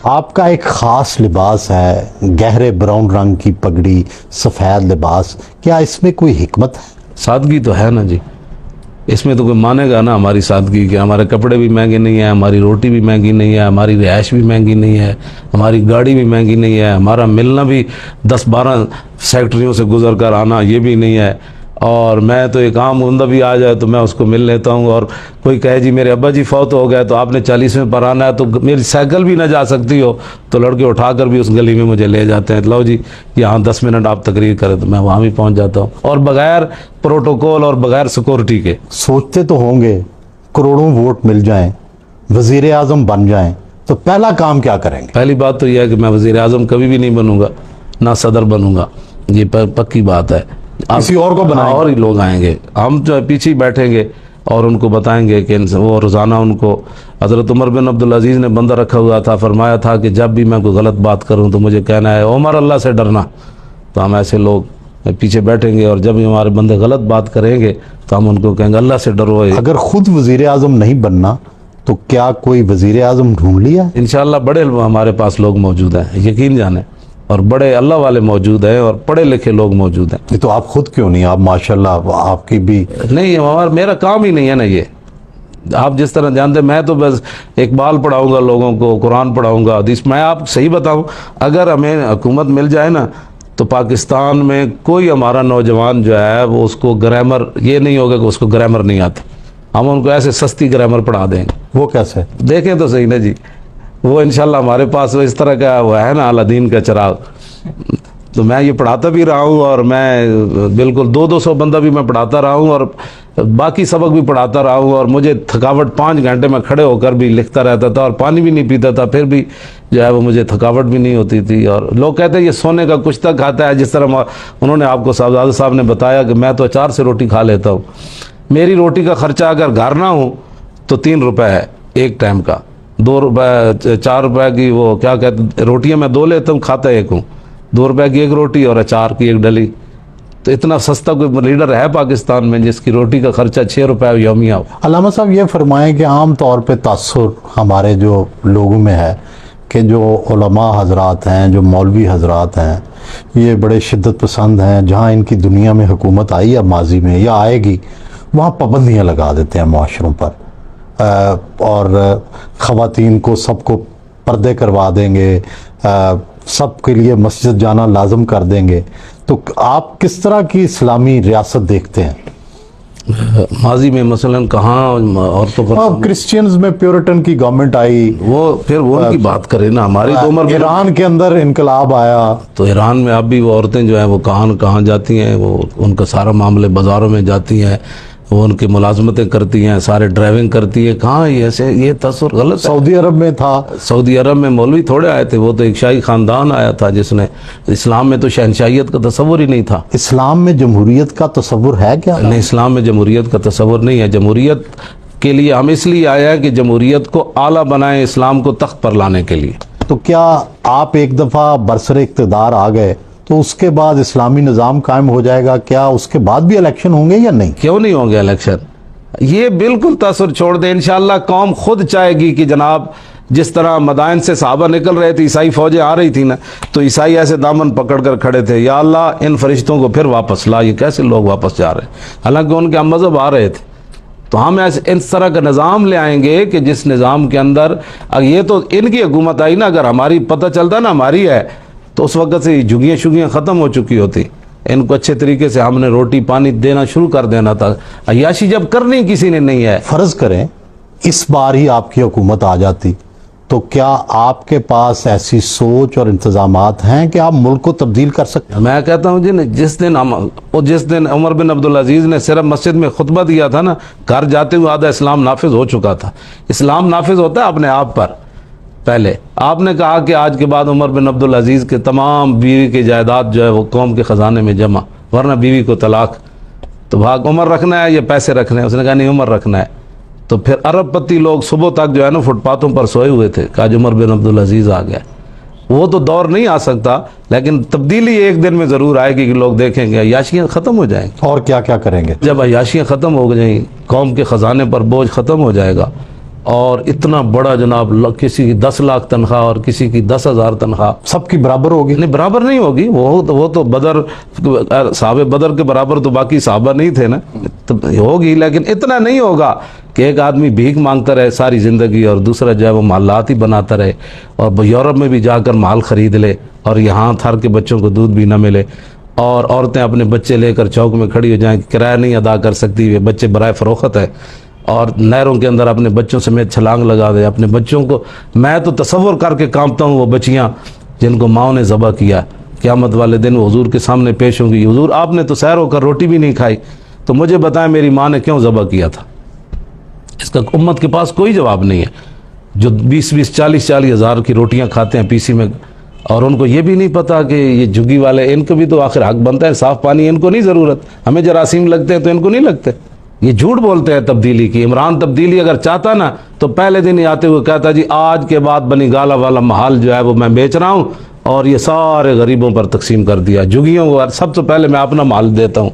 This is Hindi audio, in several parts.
आपका एक ख़ास लिबास है, गहरे ब्राउन रंग की पगड़ी, सफ़ेद लिबास, क्या इसमें कोई हिकमत है? सादगी तो है ना जी, इसमें तो कोई मानेगा ना हमारी सादगी कि हमारे कपड़े भी महंगे नहीं है, हमारी रोटी भी महंगी नहीं है, हमारी रिहाइश भी महंगी नहीं है, हमारी गाड़ी भी महंगी नहीं है, हमारा मिलना भी 10-12 फैक्ट्रियों से गुजर कर आना ये भी नहीं है। और मैं तो एक आम बंदा भी आ जाए तो मैं उसको मिल लेता हूँ। और कोई कहे जी मेरे अब्बा जी फौत हो गए तो आपने 40वें पर आना है, तो मेरी साइकिल भी ना जा सकती हो तो लड़के उठाकर भी उस गली में मुझे ले जाते हैं, लो जी यहाँ 10 मिनट आप तकरीर करें, तो मैं वहाँ भी पहुँच जाता हूँ, और बगैर प्रोटोकॉल और बगैर सिक्योरिटी के। सोचते तो होंगे करोड़ों वोट मिल जाएं, वजीर आजम बन जाएं, तो पहला काम क्या करेंगे? पहली बात तो यह है कि मैं वजीर आजम कभी भी नहीं बनूंगा, ना सदर बनूंगा, ये पक्की बात है। किसी और को बनाएंगे? और ही लोग आएंगे, हम जो है पीछे ही बैठेंगे और उनको बताएंगे कि वो रोज़ाना उनको हज़रत उमर बिन अब्दुल अजीज़ ने बंदा रखा हुआ था, फरमाया था कि जब भी मैं कोई गलत बात करूं तो मुझे कहना है उमर अल्लाह से डरना। तो हम ऐसे लोग पीछे बैठेंगे और जब भी हमारे बंदे गलत बात करेंगे तो हम उनको कहेंगे अल्लाह से डरो। अगर खुद वजीर आजम नहीं बनना तो क्या कोई वजीर आजम ढूंढ लिया? इंशाअल्लाह बड़े हमारे पास लोग मौजूद हैं, यकीन जाने, और बड़े अल्लाह वाले मौजूद हैं और पढ़े लिखे लोग मौजूद हैं। ये तो आप खुद क्यों नहीं? आप माशाल्लाह, आपकी भी नहीं, हमारा मेरा काम ही नहीं है ना ये। आप जिस तरह जानते, मैं तो बस इकबाल पढ़ाऊंगा लोगों को, कुरान पढ़ाऊंगा, हदीस। मैं आप सही बताऊं, अगर हमें हुकूमत मिल जाए ना तो पाकिस्तान में कोई हमारा नौजवान जो है वो उसको ग्रामर, ये नहीं होगा कि उसको ग्रामर नहीं आती, हम उनको ऐसे सस्ती ग्रामर पढ़ा देंगे। वो कैसे? देखें तो सही ना जी, वो इंशाल्लाह हमारे पास वो इस तरह का वो है ना अलादीन का चिराग। तो मैं ये पढ़ाता भी रहा हूँ और मैं बिल्कुल 200 बंदा भी मैं पढ़ाता रहा हूँ और बाकी सबक भी पढ़ाता रहा हूँ। और मुझे थकावट 5 घंटे में खड़े होकर भी लिखता रहता था और पानी भी नहीं पीता था, फिर भी जो है वो मुझे थकावट भी नहीं होती थी। और लोग कहते हैं ये सोने का कुछ तक खाता है, जिस तरह उन्होंने आपको साहबजादा साहब ने बताया कि मैं तो अचार से रोटी खा लेता हूँ। मेरी रोटी का खर्चा अगर घर ना हो तो 3 रुपये है एक टाइम का, 2 रुपये 4 रुपये की वो क्या कहते रोटियाँ मैं 2 लेता हूँ, खाता 1 हूँ। 2 रुपये की 1 रोटी और अचार की 1 डली। तो इतना सस्ता कोई लीडर है पाकिस्तान में जिसकी रोटी का खर्चा 6 रुपये यौमिया हो? अल्लामा साहब ये फरमाएं कि आम तौर पे तासुर हमारे जो लोगों में है कि जो उलमा हजरात हैं, जो मौलवी हजरात हैं, ये बड़े शिद्दत पसंद हैं। जहाँ इनकी दुनिया में हुकूमत आई या माजी में या आएगी, वहाँ पाबंदियाँ लगा देते हैं माशरों पर, और ख़वातीन को सबको पर्दे करवा देंगे, सब के लिए मस्जिद जाना लाजम कर देंगे। तो आप किस तरह की इस्लामी रियासत देखते हैं? माजी में मसलन कहाँ औरतों पर क्रिश्चियंस में प्योरिटन की गवर्नमेंट आई, वो फिर वो उनकी बात करें ना। हमारी तो उम्र ईरान के अंदर इनकलाब आया, तो ईरान में अब भी वो औरतें जो हैं वो कहाँ जाती हैं, वो उनका सारा मामले बाज़ारों में जाती हैं, वो उनकी मुलाजमतें करती हैं, सारे ड्राइविंग करती है। कहाँ ये ऐसे, ये तस्वीर गलत है। सऊदी अरब में था, सऊदी अरब में मौलवी थोड़े आए थे, वो तो एक शाही ख़ानदान आया था जिसने, इस्लाम में तो शहनशाहियत का तस्वुर ही नहीं था। इस्लाम में जमहूरियत का तस्वुर है क्या? नहीं, इस्लाम में जमहूरियत का तस्वुर नहीं है। जमहूरियत के लिए हम इसलिए आया है कि जमहूरियत को आला बनाएं, इस्लाम को तख्त पर लाने के लिए। तो क्या आप एक दफ़ा बरसरे इक़्तिदार आ गए तो उसके बाद इस्लामी निज़ाम कायम हो जाएगा? क्या उसके बाद भी इलेक्शन होंगे या नहीं? क्यों नहीं होंगे इलेक्शन? ये बिल्कुल तसर छोड़ दे, इंशाअल्लाह कौम खुद चाहेगी कि जनाब जिस तरह मदाइन से सहाबा निकल रहे थे, ईसाई फौजें आ रही थी ना, तो ईसाई ऐसे दामन पकड़ कर खड़े थे, या अल्लाह इन फरिश्तों को फिर वापस ला। ये कैसे लोग वापस जा रहे हैं, हालांकि उनके हम मज़हब आ रहे थे। तो हम ऐसे इस तरह का निज़ाम ले आएंगे कि जिस निज़ाम के अंदर, ये तो इनकी हुकूमत आई ना, अगर हमारी पता चलता ना हमारी है तो उस वक्त से झुगियाँ शुगियाँ ख़त्म हो चुकी होती। इनको अच्छे तरीके से हमने रोटी पानी देना शुरू कर देना था। अय्याशी जब करनी किसी ने नहीं है। फ़र्ज़ करें इस बार ही आपकी हुकूमत आ जाती, तो क्या आपके पास ऐसी सोच और इंतज़ामात हैं कि आप मुल्क को तब्दील कर सकते हैं? मैं कहता हूँ जी, जिस दिन उमर बिन अब्दुल अजीज़ ने सिर्फ मस्जिद में खुतबा दिया था ना, घर जाते हुए आधा इस्लाम नाफिज हो चुका था। इस्लाम नाफिज होता है अपने आप पर। पहले आपने कहा कि आज के बाद उमर बिन अब्दुल अजीज़ के तमाम बीवी की जायदाद जो है वो कौम के ख़जाने में जमा, वरना बीवी को तलाक। तो भाग उमर रखना है या पैसे रखने हैं? उसने कहा नहीं, उमर रखना है। तो फिर अरबपति लोग सुबह तक जो है ना फुटपाथों पर सोए हुए थे, आज उमर बिन अब्दुल अजीज़ आ गया। वो तो दौर नहीं आ सकता, लेकिन तब्दीली एक दिन में ज़रूर आएगी कि लोग देखेंगे अय्याशियाँ ख़त्म हो जाएंगी। और क्या क्या करेंगे? जब अय्याशियाँ ख़त्म हो जाएंगी, कौम के ख़जाने पर बोझ ख़त्म हो जाएगा, और इतना बड़ा जनाब, किसी की 10 लाख तनख्वाह और किसी की 10,000 तनख्वाह, सबकी बराबर होगी? नहीं, बराबर नहीं होगी। वो तो बदर, साहब बदर के बराबर तो बाकी साहबा नहीं थे ना, तो होगी, लेकिन इतना नहीं होगा कि एक आदमी भीख मांगता रहे सारी ज़िंदगी और दूसरा जो है वो मालात ही बनाता रहे और यूरोप में भी जाकर माल ख़रीद ले और यहाँ थर के बच्चों को दूध भी ना मिले, और औरतें अपने बच्चे लेकर चौक में खड़ी हो जाएं, किराया नहीं अदा कर सकती, वे बच्चे बराए फ़रोख्त है, और नहरों के अंदर अपने बच्चों समेत छलांग लगा दे अपने बच्चों को। मैं तो तसव्वुर करके कांपता हूँ वो बच्चियाँ जिनको माओ ने ज़बह किया, क़यामत वाले दिन वो हुजूर के सामने पेश होंगी, हुजूर आपने तो सैर होकर रोटी भी नहीं खाई, तो मुझे बताएं मेरी माँ ने क्यों ज़बह किया था। इसका उम्मत के पास कोई जवाब नहीं है। जो 20-20, 40-40 हज़ार की रोटियाँ खाते हैं पीसी में, और उनको ये भी नहीं पता कि ये झुग्गी वाले, इनको भी तो आखिर हक बनता है, साफ़ पानी इनको नहीं ज़रूरत, हमें जरासीम लगते हैं तो इनको नहीं लगते। ये झूठ बोलते हैं तब्दीली की। इमरान तब्दीली अगर चाहता ना तो पहले दिन ही आते हुए कहता जी आज के बाद बनी गाला वाला महल जो है वो मैं बेच रहा हूँ और ये सारे गरीबों पर तकसीम कर दिया, झुग्गियों को सबसे पहले मैं अपना माल देता हूँ।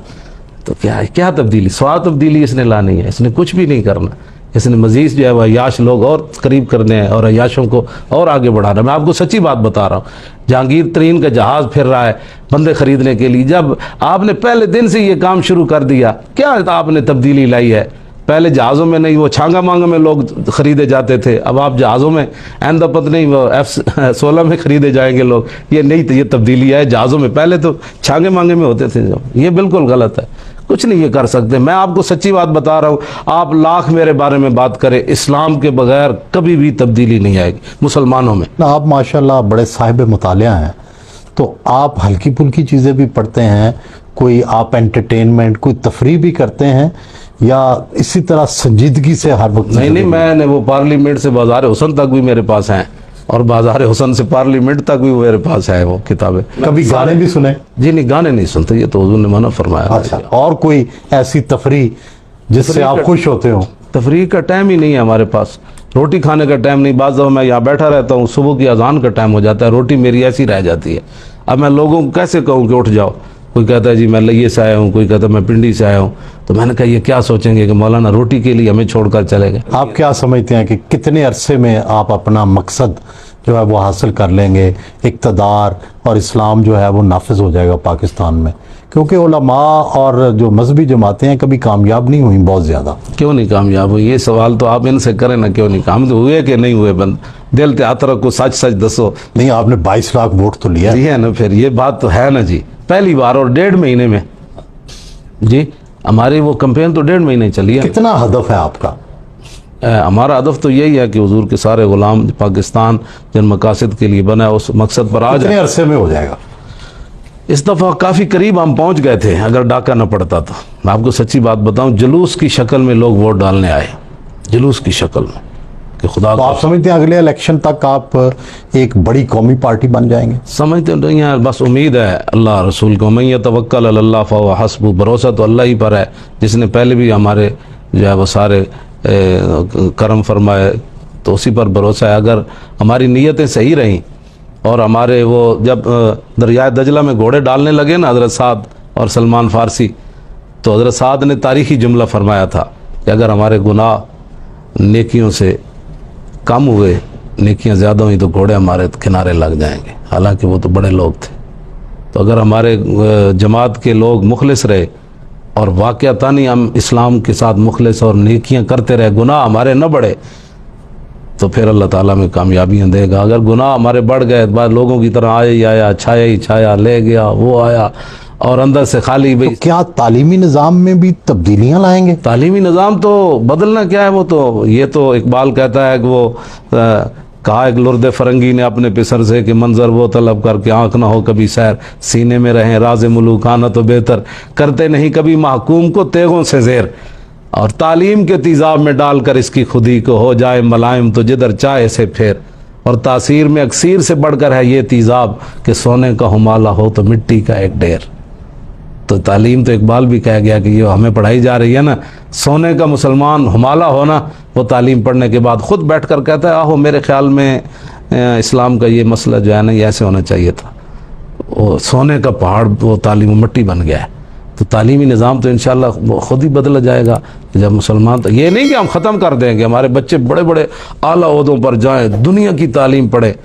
तो क्या है, क्या तब्दीली, स्वाद तब्दीली इसने लानी है, इसने कुछ भी नहीं करना। इसने मजीद जो है वह अयाश लोग और करीब करने हैं और अयाशों को और आगे बढ़ाना है। मैं आपको सच्ची बात बता रहा हूँ, जहांगीर तरीन का जहाज़ फिर रहा है बंदे खरीदने के लिए। जब आपने पहले दिन से ये काम शुरू कर दिया, क्या आपने तब्दीली लाई है? पहले जहाज़ों में नहीं, वो छांगा मांगा में लोग खरीदे जाते थे, अब आप जहाज़ों में अहमदाबाद नहीं वो F-16 में खरीदे जाएंगे लोग। ये नहीं, तो ये तब्दीली है जहाज़ों में, पहले तो छांगे मांगे में होते थे जो। ये बिल्कुल गलत है, कुछ नहीं ये कर सकते। मैं आपको सच्ची बात बता रहा हूँ, आप लाख मेरे बारे में बात करें, इस्लाम के बगैर कभी भी तब्दीली नहीं आएगी मुसलमानों में। आप माशाल्लाह बड़े साहिब मुतालिया हैं, तो आप हल्की फुल्की चीज़ें भी पढ़ते हैं, कोई आप एंटरटेनमेंट, कोई तफरीह भी करते हैं, या इसी तरह संजीदगी से हर वक्त? नहीं, मैंने वो पार्लियामेंट से बाजार हुसन तक भी मेरे पास हैं, और बाजार हुसन से पार्लियामेंट तक भी मेरे पास है वो किताबें। कभी गाने भी सुने? जी नहीं, गाने नहीं सुनते, ये तो हुजूर ने मना फरमाया। अच्छा, और कोई ऐसी तफरीह जिससे आप खुश होते हो? तफरीह का टाइम ही नहीं है हमारे पास, रोटी खाने का टाइम नहीं। बाज़ दफ़ा मैं यहाँ बैठा रहता हूँ, सुबह की अजान का टाइम हो जाता है, रोटी मेरी ऐसी रह जाती है। अब मैं लोगों को कैसे कहूँ कि उठ जाओ? कोई कहता है जी मैं लइये से आया हूँ, कोई कहता है मैं पिंडी से आया हूँ। तो मैंने कहा ये क्या सोचेंगे कि मौलाना रोटी के लिए हमें छोड़कर चले गए। आप क्या समझते हैं कि कितने अरसे में आप अपना मकसद जो है वो हासिल कर लेंगे, इक़्तिदार और इस्लाम जो है वो नाफिज हो जाएगा पाकिस्तान में? क्योंकि उलमा और जो मजहबी जमातें हैं कभी कामयाब नहीं हुई बहुत ज़्यादा। क्यों नहीं कामयाब हुई? ये सवाल तो आप इनसे करें ना, क्यों नहीं काम तो हुए कि नहीं हुए? बंद दिल ते हाथ रखो, सच सच दसो। नहीं, आपने 22 लाख वोट तो लिया है ना, फिर ये बात तो है ना जी। पहली बार और 1.5 महीने में जी हमारी वो कैंपेन तो 1.5 महीने चली है। कितना हदफ है आपका? हमारा हदफ तो यही है कि हुजूर के सारे गुलाम पाकिस्तान जिन मकासद के लिए बना है उस मकसद पर आ जाए। कितने अरसे में हो जाएगा? इस दफ़ा काफ़ी करीब हम पहुंच गए थे, अगर डाका न पड़ता तो। मैं आपको सच्ची बात बताऊं, जुलूस की शक्ल में लोग वोट डालने आए, जुलूस की शक्ल में, कि खुदा तो आप समझते हैं अगले इलेक्शन तक आप एक बड़ी कौमी पार्टी बन जाएंगे? समझते नहीं हैं, बस उम्मीद है अल्लाह रसूल को। मैं तवक्कल अल्लाह फहुव हस्बुह, भरोसा तो अल्लाह ही पर है, जिसने पहले भी हमारे जो है वो सारे करम फरमाए, तो उसी पर भरोसा है। अगर हमारी नीयतें सही रहीं और हमारे वो जब दरियाए दजला में घोड़े डालने लगे ना हज़रत साद और सलमान फ़ारसी, तो हज़रत साद ने तारीख़ी जुमला फरमाया था कि अगर हमारे गुनाह नेकियों से कम हुए, नेकियां ज़्यादा हुई, तो घोड़े हमारे किनारे लग जाएंगे। हालांकि वो तो बड़े लोग थे। तो अगर हमारे जमात के लोग मुखलिस रहे और वाक़यातन ही हम इस्लाम के साथ मुखलिस और नेकियां करते रहे, गुनाह हमारे न बढ़े, तो फिर अल्लाह ताला में कामयाबियाँ देगा। अगर गुनाह हमारे बढ़ गए, बाद लोगों की तरह आया ही आया, छाया ही छाया, ले गया वो आया, और अंदर से खाली। भाई तो क्या तालीमी निज़ाम में भी तब्दीलियाँ लाएंगे? तालीमी निज़ाम तो बदलना क्या है, वो तो ये तो इकबाल कहता है कि वो कहा एक लुर्द फरंगी ने अपने पिसर से कि मंजर वो तलब करके आँख ना हो कभी सैर, सीने में रहें राज मुलूकाना तो बेहतर, करते नहीं कभी महकूम को तेगों से ज़ेर, और तालीम के तेज़ाब में डालकर इसकी खुदी को हो जाए मलाइम तो जिधर चाहे से फेर, और तासीर में अक्सीर से बढ़कर है ये तेज़ाब कि सोने का हुमाला हो तो मिट्टी का एक ढेर। तो तालीम तो इकबाल भी कह गया कि ये हमें पढ़ाई जा रही है ना, सोने का मुसलमान हुमाला होना, वो तालीम पढ़ने के बाद खुद बैठ कर कहता है आहो मेरे ख्याल में इस्लाम का ये मसला जो है ना ये ऐसे होना चाहिए था। वो सोने का पहाड़ वो तालीम मिट्टी बन गया है। तो तालीमी निज़ाम तो इंशाल्लाह खुद ही बदला जाएगा जब मुसलमान। तो ये नहीं कि हम ख़त्म कर देंगे, हमारे बच्चे बड़े बड़े आला ओहदों पर जाएं, दुनिया की तालीम पढ़े,